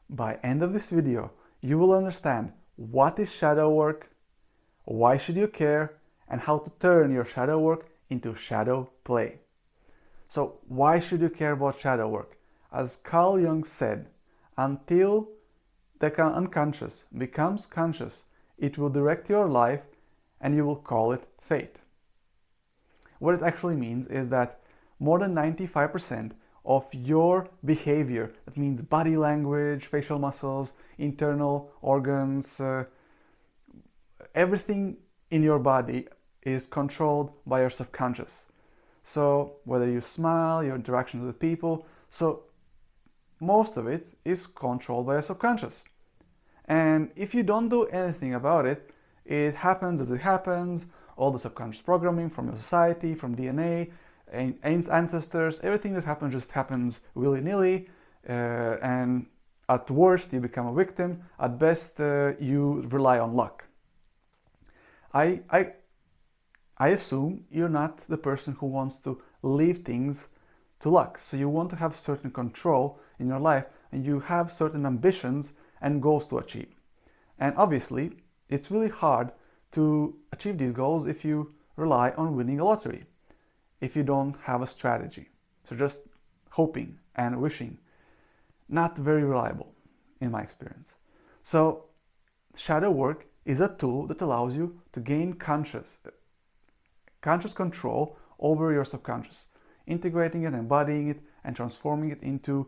By end of this video, you will understand what is shadow work, why should you care, and how to turn your shadow work into shadow play. So why should you care about shadow work? As Carl Jung said, until the unconscious becomes conscious, it will direct your life and you will call it fate. What it actually means is that more than 95% of your behavior, that means body language, facial muscles, internal organs, everything in your body is controlled by your subconscious. So whether you smile, your interactions with people, so most of it is controlled by your subconscious. And if you don't do anything about it, it happens as it happens. All the subconscious programming from your society, from DNA, ancestors, everything that happens just happens willy-nilly, and at worst you become a victim. At best you rely on luck. I assume you're not the person who wants to leave things to luck. So you want to have certain control in your life, and you have certain ambitions and goals to achieve. And obviously it's really hard to achieve these goals if you rely on winning a lottery, if you don't have a strategy. So just hoping and wishing, not very reliable in my experience. So shadow work is a tool that allows you to gain conscious control over your subconscious, integrating it, embodying it, and transforming it into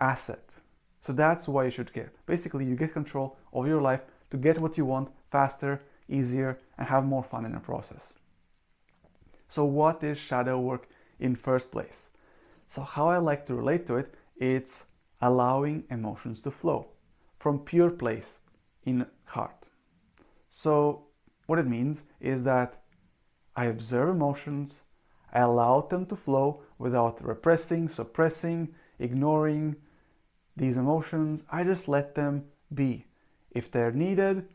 asset. So that's why you should care. Basically, you get control over your life to get what you want faster, easier, and have more fun in the process. So what is shadow work in first place? So how I like to relate to it, it's allowing emotions to flow from pure place in heart. So what it means is that I observe emotions, I allow them to flow without repressing, suppressing, ignoring these emotions. I just let them be. If they're needed,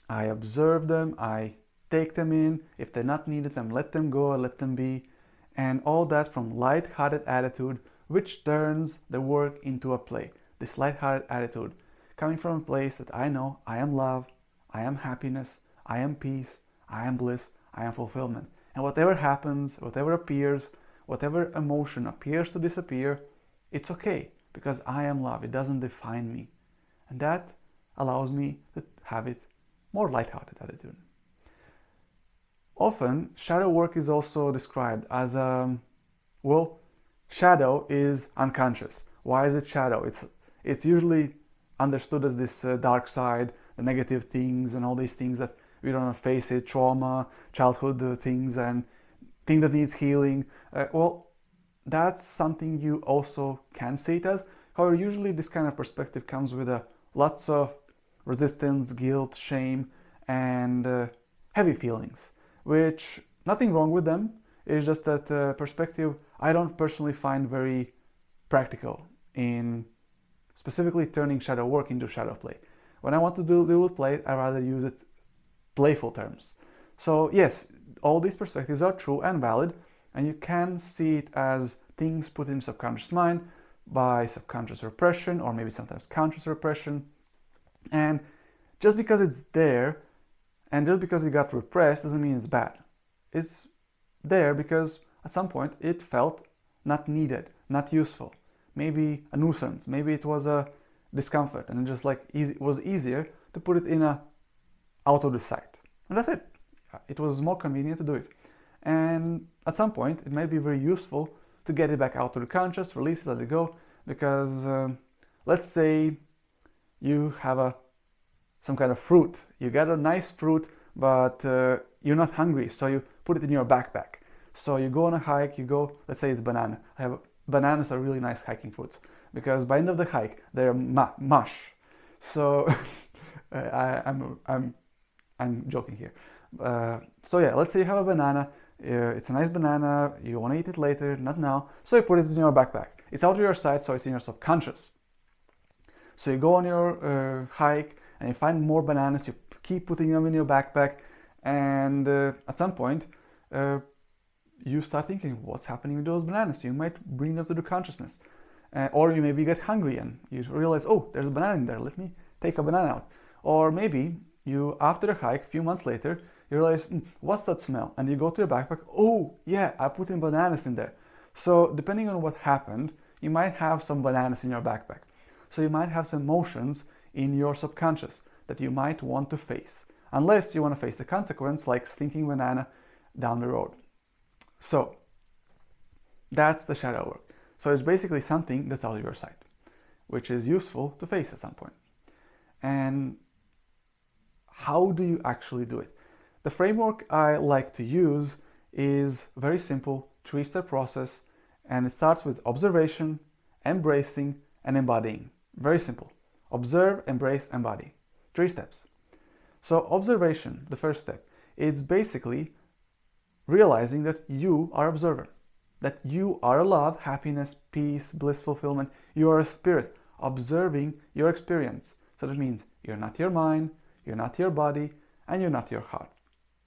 I observe them, I take them in. If they're not needed, I let them go, I let them be. And all that from light-hearted attitude, which turns the work into a play. This light-hearted attitude coming from a place that I know I am love, I am happiness, I am peace, I am bliss, I am fulfillment. And whatever happens, whatever appears, whatever emotion appears to disappear, it's okay, because I am love. It doesn't define me. And that allows me to have it more light-hearted attitude. Often, shadow work is also described as shadow is unconscious. Why is it shadow? It's usually understood as this dark side, the negative things and all these things that we don't face it, trauma, childhood things, and thing that needs healing. That's something you also can see it as. However, usually this kind of perspective comes with lots of resistance, guilt, shame, and heavy feelings, which nothing wrong with them. It's just that perspective I don't personally find very practical in specifically turning shadow work into shadow play. When I want to deal with play, I rather use it playful terms. So yes, all these perspectives are true and valid, and you can see it as things put in subconscious mind by subconscious repression, or maybe sometimes conscious repression. And just because it's there and just because it got repressed doesn't mean it's bad. It's there because at some point it felt not needed, not useful, maybe a nuisance, maybe it was a discomfort, and it was easier to put it in out of the sight. And that's it. It was more convenient to do it. And at some point it might be very useful to get it back out to the conscious, release it, let it go, because let's say you have some kind of fruit. You get a nice fruit, but you're not hungry, so you put it in your backpack. So you go on a hike, let's say it's banana. Bananas are really nice hiking fruits, because by the end of the hike, they're mush. So I'm joking here. So yeah, let's say you have a banana. It's a nice banana. You want to eat it later, not now. So you put it in your backpack. It's out of your sight, so it's in your subconscious. So you go on your hike and you find more bananas. You keep putting them in your backpack, and at some point, you start thinking, what's happening with those bananas? You might bring them to the consciousness. Or you maybe get hungry and you realize, oh, there's a banana in there, let me take a banana out. Or maybe you, after a hike, a few months later, you realize, what's that smell? And you go to your backpack, oh yeah, I put in bananas in there. So depending on what happened, you might have some bananas in your backpack. So you might have some emotions in your subconscious that you might want to face, unless you want to face the consequence, like stinking banana down the road. So that's the shadow work. So it's basically something that's out of your sight, which is useful to face at some point. And how do you actually do it? The framework I like to use is very simple, 3-step process, and it starts with observation, embracing, and embodying. Very simple. Observe, embrace, embody. 3 steps. So observation, the first step, it's basically realizing that you are observer, that you are love, happiness, peace, bliss, fulfillment. You are a spirit observing your experience. So that means you're not your mind, you're not your body, and you're not your heart.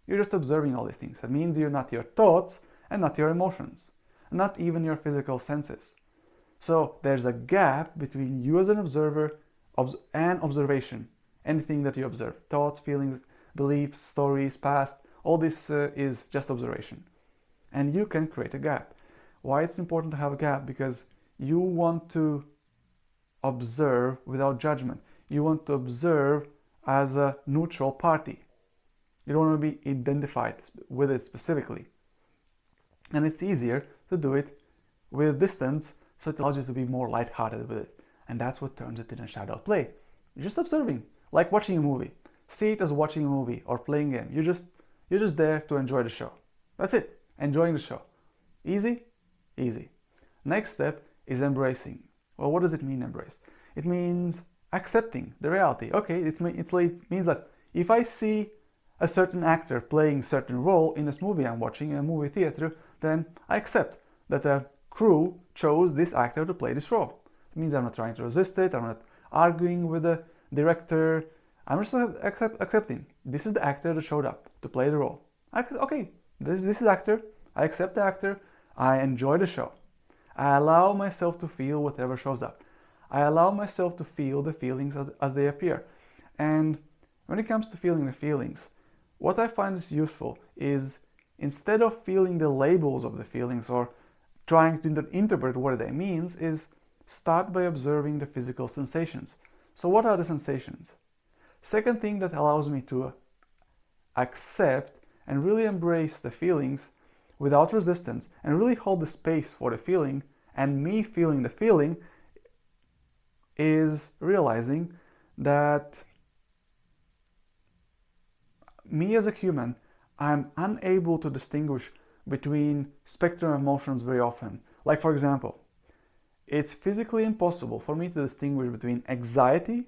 You're just observing all these things. That means you're not your thoughts and not your emotions, not even your physical senses. So there's a gap between you as an observer and observation. Anything that you observe, thoughts, feelings, beliefs, stories, past, all this is just observation. And you can create a gap. Why it's important to have a gap? Because you want to observe without judgment. You want to observe as a neutral party. You don't want to be identified with it specifically. And it's easier to do it with distance, so it allows you to be more lighthearted with it. And that's what turns it in a shadow play. You're just observing, like watching a movie. See it as watching a movie or playing a game. You're just there to enjoy the show. That's it. Enjoying the show. Easy? Easy. Next step is embracing. Well, what does it mean, embrace? It means accepting the reality. Okay, it means that if I see a certain actor playing a certain role in this movie I'm watching in a movie theater, then I accept that the crew chose this actor to play this role. It means I'm not trying to resist it, I'm not arguing with the director, I'm just accepting. This is the actor that showed up to play the role. Okay, this is actor, I accept the actor, I enjoy the show. I allow myself to feel whatever shows up. I allow myself to feel the feelings as they appear. And when it comes to feeling the feelings, what I find is useful is, instead of feeling the labels of the feelings or trying to interpret what they mean, is start by observing the physical sensations. So what are the sensations? Second thing that allows me to accept and really embrace the feelings without resistance and really hold the space for the feeling and me feeling the feeling is realizing that me as a human, I'm unable to distinguish between spectrum emotions very often. Like, for example, it's physically impossible for me to distinguish between anxiety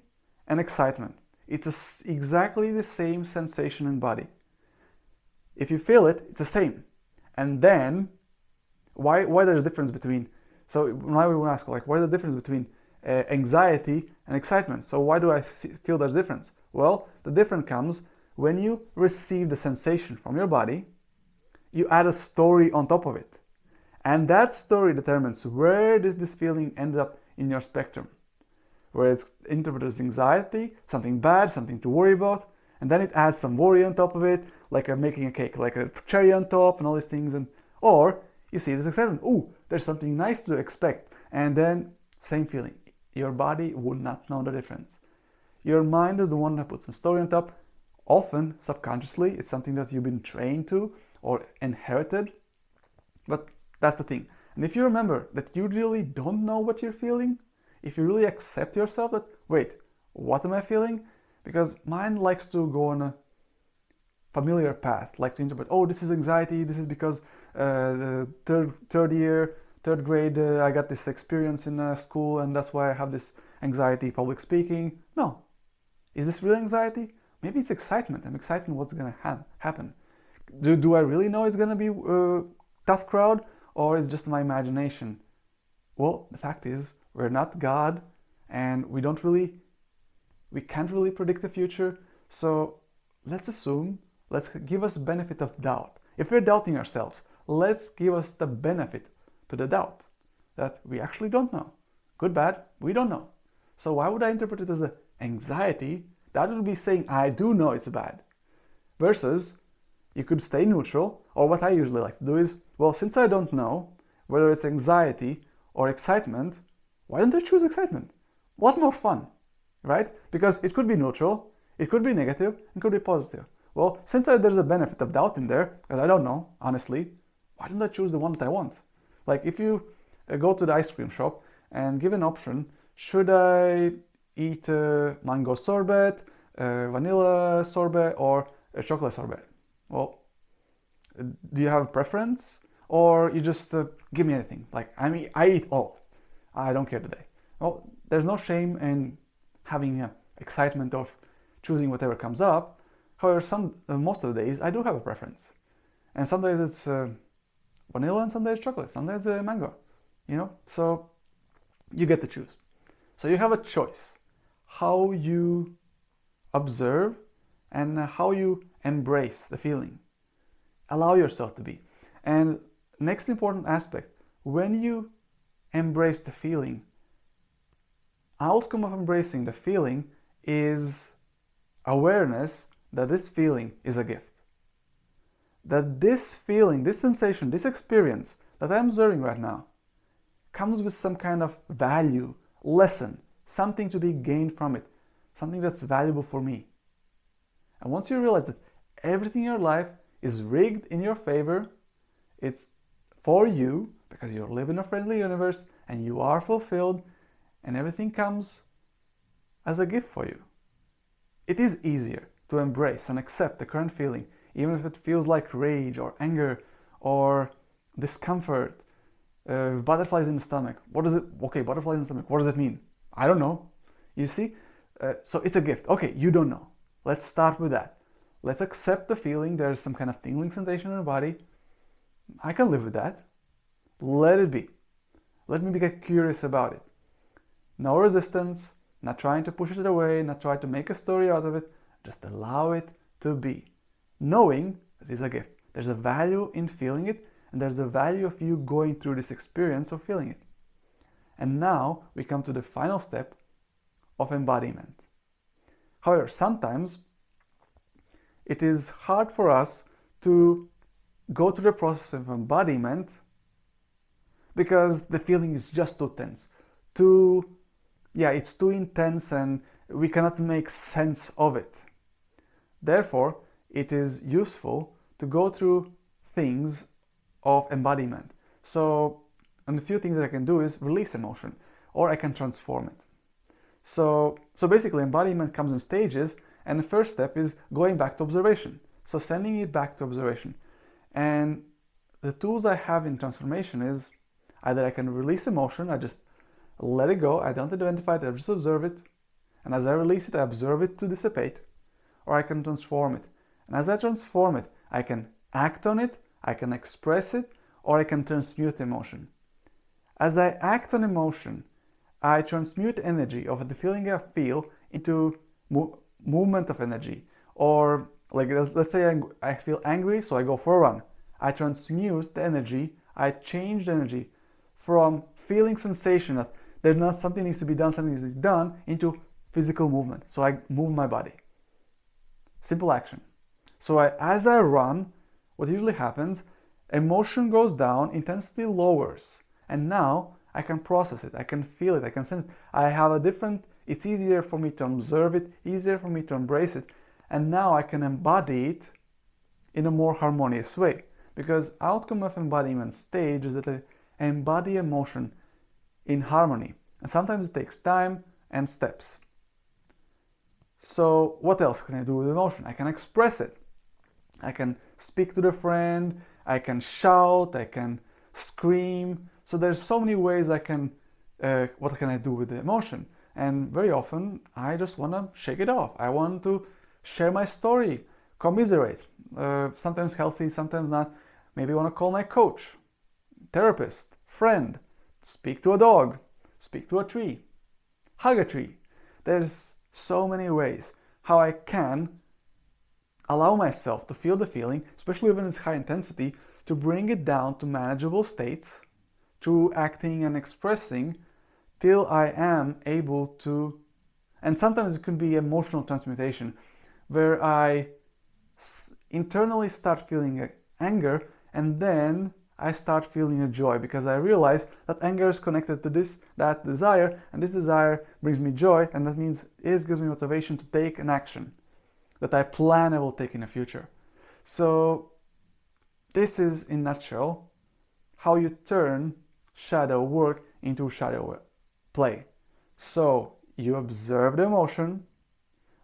and excitement. It's exactly the same sensation in body. If you feel it, it's the same. And then, why there's a difference between, so now we want to ask, like, what is the difference between anxiety and excitement? So why do I feel there's a difference? Well, the difference comes when you receive the sensation from your body, you add a story on top of it. And that story determines where does this feeling end up in your spectrum. Where it's interpreted as anxiety, something bad, something to worry about, and then it adds some worry on top of it, like making a cake, like a cherry on top and all these things. Or you see it as excitement. Ooh, there's something nice to expect. And then same feeling. Your body would not know the difference. Your mind is the one that puts a story on top. Often, subconsciously, it's something that you've been trained to or inherited. But that's the thing. And if you remember that you really don't know what you're feeling, if you really accept yourself that, wait, what am I feeling? Because mind likes to go on a familiar path, like to interpret, oh, this is anxiety, this is because the third grade, I got this experience in school and that's why I have this anxiety, public speaking. No. Is this real anxiety? Maybe it's excitement. I'm excited what's going to happen. Do I really know it's going to be a tough crowd, or it's just my imagination? Well, the fact is, we're not God, and we can't really predict the future. So let's give us benefit of doubt. If we're doubting ourselves, let's give us the benefit to the doubt that we actually don't know. Good, bad, we don't know. So why would I interpret it as an anxiety? That would be saying I do know it's bad. Versus, you could stay neutral, or what I usually like to do is, well, since I don't know whether it's anxiety or excitement, why don't I choose excitement? A lot more fun, right? Because it could be neutral, it could be negative, it could be positive. Well, since there's a benefit of doubt in there, because I don't know, honestly, why don't I choose the one that I want? Like if you go to the ice cream shop and give an option, should I eat mango sorbet, vanilla sorbet, or a chocolate sorbet? Well, do you have a preference? Or you just give me anything? Like, I mean, I eat all. I don't care today. Well, there's no shame in having excitement of choosing whatever comes up. However, most of the days I do have a preference. And some days it's vanilla and some days chocolate, some days mango, So you get to choose. So you have a choice how you observe and how you embrace the feeling. Allow yourself to be. And next important aspect, when you embrace the feeling, outcome of embracing the feeling is awareness that this feeling is a gift. That this feeling, this sensation, this experience that I'm observing right now comes with some kind of value, lesson, something to be gained from it, something that's valuable for me. And once you realize that everything in your life is rigged in your favor, it's for you because you live in a friendly universe and you are fulfilled and everything comes as a gift for you. It is easier to embrace and accept the current feeling, even if it feels like rage or anger or discomfort, butterflies in the stomach. Butterflies in the stomach, what does it mean? I don't know. You see? So it's a gift. Okay, you don't know. Let's start with that. Let's accept the feeling. There's some kind of tingling sensation in the body. I can live with that. Let it be. Let me get curious about it. No resistance, not trying to push it away, not try to make a story out of it. Just allow it to be. Knowing that it's a gift. There's a value in feeling it, and there's a value of you going through this experience of feeling it. And now we come to the final step of embodiment. However, sometimes it is hard for us to go through the process of embodiment because the feeling is just too tense. It's too intense and we cannot make sense of it. Therefore, it is useful to go through things of embodiment. So, and a few things that I can do is release emotion, or I can transform it. So basically embodiment comes in stages, and the first step is going back to observation. So sending it back to observation. And the tools I have in transformation is either I can release emotion, I just let it go, I don't identify it, I just observe it. And as I release it, I observe it to dissipate. Or I can transform it. And as I transform it, I can act on it, I can express it, or I can transmute emotion. As I act on emotion, I transmute energy of the feeling I feel into movement of energy. Or like let's say I feel angry, so I go for a run. I transmute the energy, I change the energy from feeling sensation that there's not something needs to be done into physical movement. So I move my body. Simple action. So as I run, what usually happens, emotion goes down, intensity lowers, and now I can process it, I can feel it, I can sense it. It's easier for me to observe it, easier for me to embrace it, and now I can embody it in a more harmonious way. Because outcome of embodiment stage is that I embody emotion in harmony. And sometimes it takes time and steps. So what else can I do with emotion? I can express it. I can speak to the friend, I can shout, I can scream. So there's so many ways what can I do with the emotion? And very often I just want to shake it off. I want to share my story, commiserate. Sometimes healthy, sometimes not. Maybe I want to call my coach, therapist, friend, speak to a dog, speak to a tree, hug a tree. There's so many ways how I can allow myself to feel the feeling, especially when it's high intensity, to bring it down to manageable states through acting and expressing till I am able to, and sometimes it could be emotional transmutation, where I internally start feeling anger, and then I start feeling a joy because I realize that anger is connected to that desire, and this desire brings me joy, and that means it gives me motivation to take an action that I plan I will take in the future. So this is, in a nutshell, how you turn shadow work into shadow play. So you observe the emotion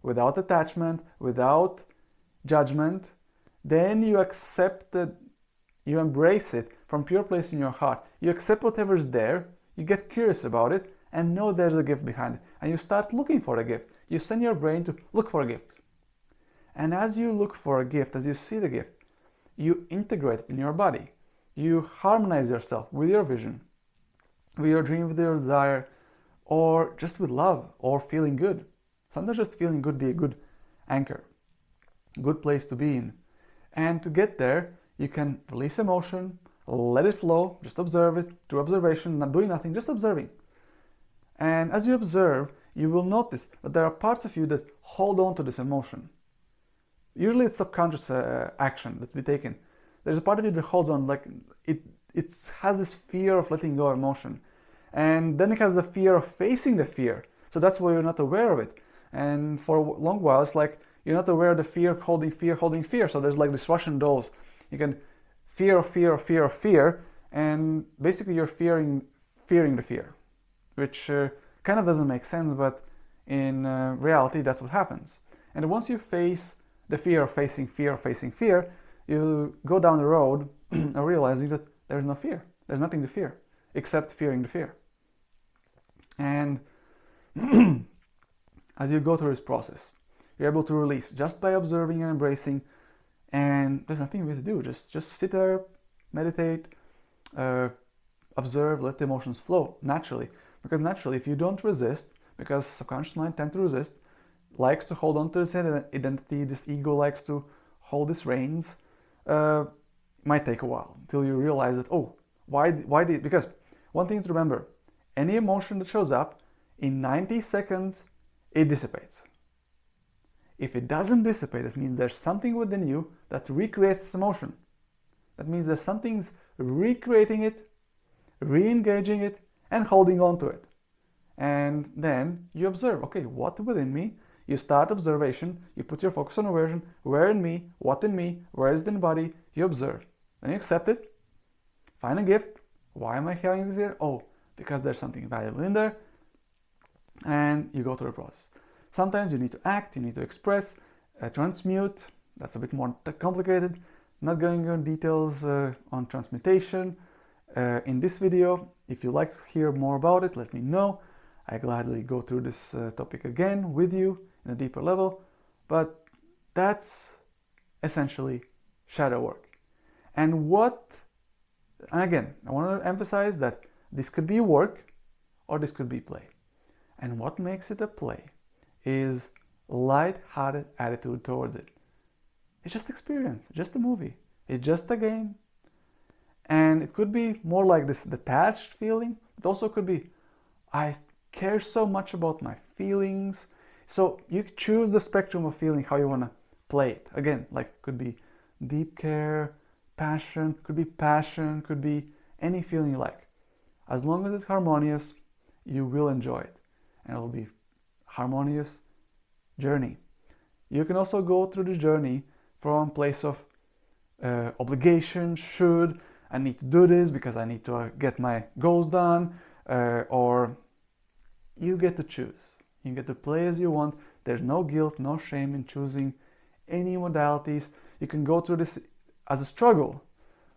without attachment, without judgment, then you accept it, you embrace it from pure place in your heart. You accept whatever's there, you get curious about it, and know there's a gift behind it. And you start looking for a gift. You send your brain to look for a gift. And as you look for a gift, as you see the gift, you integrate it in your body. You harmonize yourself with your vision, with your dream, with your desire, or just with love, or feeling good. Sometimes just feeling good be a good anchor, good place to be in. And to get there, you can release emotion, let it flow, just observe it, through observation, not doing nothing, just observing. And as you observe, you will notice that there are parts of you that hold on to this emotion. Usually it's subconscious action that's been taken. There's a part of you that holds on, like it has this fear of letting go of emotion. And then it has the fear of facing the fear. So that's why you're not aware of it. And for a long while, it's like you're not aware of the fear, holding fear, holding fear. So there's like these Russian dolls. You can fear, and basically you're fearing the fear, which kind of doesn't make sense, but in reality, that's what happens. And once you face the fear of facing fear, you go down the road realizing that there's no fear. There's nothing to fear except fearing the fear. And as you go through this process, you're able to release just by observing and embracing, and there's nothing really to do. Just sit there, meditate, observe, let the emotions flow naturally. Because naturally, if you don't resist, because subconscious mind tends to resist, likes to hold on to this identity, this ego likes to hold these reins, might take a while until you realize that, oh, why did, because one thing to remember, any emotion that shows up, in 90 seconds, it dissipates. If it doesn't dissipate, it means there's something within you that recreates this emotion. That means there's something's recreating it, re-engaging it, and holding on to it. And then you observe, okay, what within me? You start observation, you put your focus on awareness, where in me, what in me, where is it in the body, you observe. Then you accept it, find a gift. Why am I carrying this here? Oh, because there's something valuable in there. And you go through the process. Sometimes you need to act, you need to express, transmute. That's a bit more complicated. Not going into details on transmutation in this video. If you'd like to hear more about it, let me know. I gladly go through this topic again with you in a deeper level. But that's essentially shadow work. And again, I want to emphasize that this could be work or this could be play. And what makes it a play is light-hearted attitude towards it. It's just experience, just a movie. It's just a game. And it could be more like this detached feeling. It also could be, I care so much about my feelings. So you choose the spectrum of feeling how you want to play it. Again, like could be deep care, passion, could be any feeling you like. As long as it's harmonious, you will enjoy it. And it will be harmonious journey. You can also go through the journey from a place of obligation, should, I need to do this because I need to get my goals done, or you get to choose. You get to play as you want. There's no guilt, no shame in choosing any modalities. You can go through this as a struggle.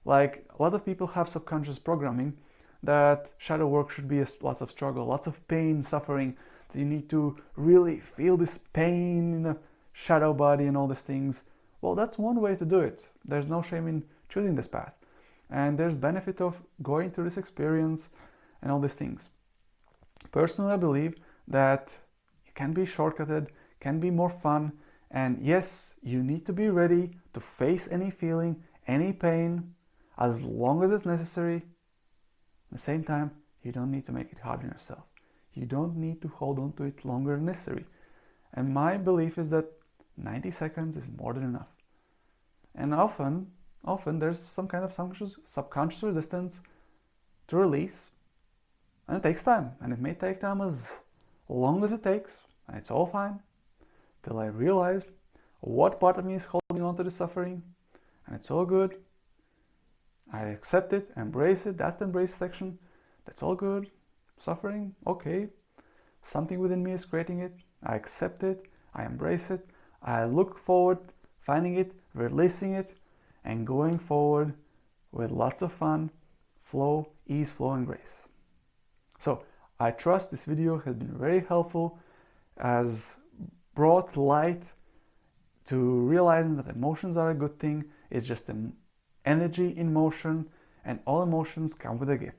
Like a lot of people have subconscious programming that shadow work should be lots of struggle, lots of pain, suffering. So you need to really feel this pain in the shadow body and all these things. Well, that's one way to do it. There's no shame in choosing this path. And there's benefit of going through this experience and all these things. Personally, I believe that it can be shortcutted, can be more fun. And yes, you need to be ready to face any feeling, any pain, as long as it's necessary. At the same time, you don't need to make it hard on yourself. You don't need to hold on to it longer than necessary. And my belief is that 90 seconds is more than enough. And often there's some kind of subconscious resistance to release, and it takes time, and it may take time as long as it takes, and it's all fine, till I realize what part of me is holding on to the suffering, and it's all good. I accept it, embrace it. That's the embrace section. That's all good. Suffering, okay. Something within me is creating it. I accept it. I embrace it. I look forward, finding it, releasing it, and going forward with lots of fun, flow, ease, flow, and grace. So I trust this video has been very helpful, has brought light to realizing that emotions are a good thing. It's just an energy in motion, and all emotions come with a gift.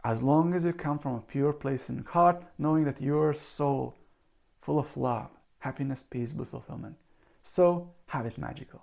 As long as you come from a pure place in heart, knowing that your soul full of love, happiness, peace, bliss, fulfillment. So have it magical.